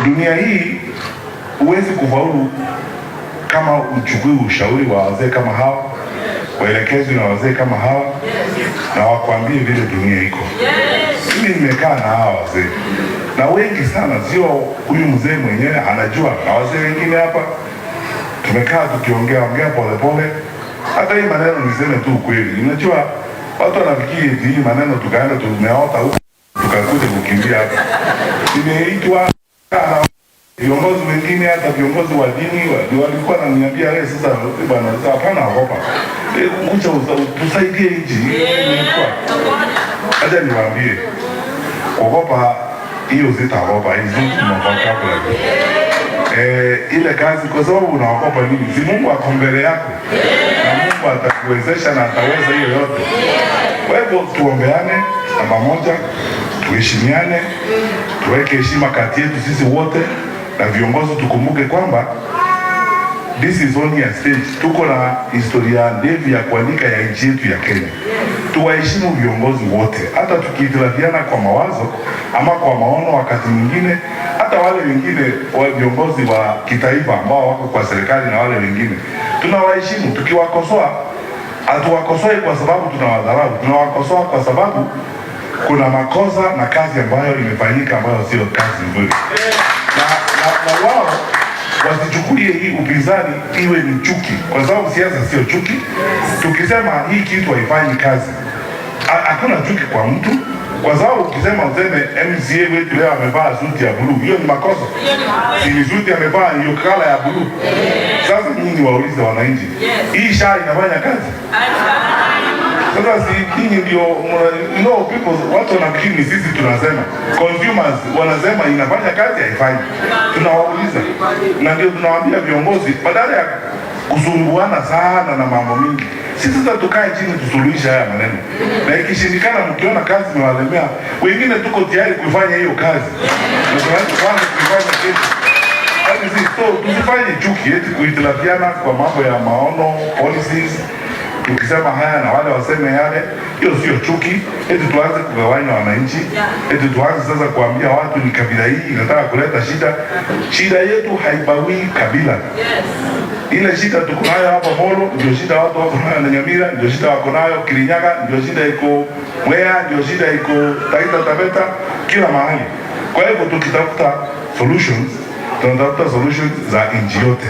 Dunia hii huwezi kufaulu kama uchukui ushauri wa wazee kama hawa, waelekezwe na wazee kama hawa, na wakwambie vile dunia iko. Mimi nimekaa na hawa wazee na wengi sana, sio huyu mzee mwenyewe anajua, na wazee wengine hapa tumekaa tukiongea polepole. Hata hii maneno niseme tu ukweli, unajua watu wanafikiri hii maneno tukaenda tumeota huko tukakuja kukimbia hapa. Nimeitwa viongozi wengine, hata viongozi wa dini walikuwa wananiambia wewe sasa bwana, hapana ogopa, kuja tusaidie nchi. Acha niwaambie, ogopa hiyo sitaogopa, hizo tunafaka ile kazi, kwa sababu unaogopa nini? Si Mungu ako mbele yako na Mungu atakuwezesha na ataweza hiyo yote. Kwa hivyo tuombeane na pamoja, tuheshimiane, tuweke heshima kati yetu sisi wote, na viongozi tukumbuke kwamba this is only a stage. Tuko na historia ndefu ya kuandika ya nchi yetu ya Kenya. Tuwaheshimu viongozi wote, hata tukihitilafiana kwa mawazo ama kwa maono wakati mwingine, hata wale wengine wa viongozi wa kitaifa ambao wako kwa serikali na wale wengine tunawaheshimu. Tukiwakosoa, hatuwakosoe kwa sababu tunawadharau, tunawakosoa kwa sababu kuna makosa na kazi ambayo imefanyika ambayo sio kazi nzuri, na wao wasichukulie hii upinzani iwe ni chuki, kwa sababu siasa sio chuki. Tukisema hii kitu haifanyi kazi, hakuna chuki kwa mtu, kwa sababu ukisema useme MCA wetu leo amevaa suti ya blue, hiyo ni makosa. Si suti amevaa hiyo kala ya blue. Sasa nyinyi waulize wananchi, hii shari inafanya kazi? Sasa si nyinyi ndio people, watu wanafikiri sisi tunasema, consumers wanasema inafanya kazi, haifanyi. Tunawauliza na ndio tunawaambia viongozi, badala ya kusumbuana sana na mambo mingi, sisi sasa tukae chini tusuluhisha haya maneno, na ikishindikana mkiona kazi imewalemea, wengine tuko tayari kufanya hiyo kazi, na tunaanza kwanza kufanya kitu. Sisi tusifanye chuki eti kuhitilafiana kwa mambo ya maono, policies. Tukisema haya na wale waseme yale, hiyo sio chuki. Eti tuanze kugawanya wananchi, eti tuanze sasa kuambia watu ni kabila hii inataka kuleta shida. Shida yetu haibagui kabila. Ile shida tuko nayo hapa Molo, ndio shida watu wako nayo na Nyamira, ndio shida wako nayo Kirinyaga, ndio shida iko Mwea, ndio shida iko Taita Taveta, kila mahali. Kwa hivyo tukitafuta solutions, tunatafuta solutions za nchi yote.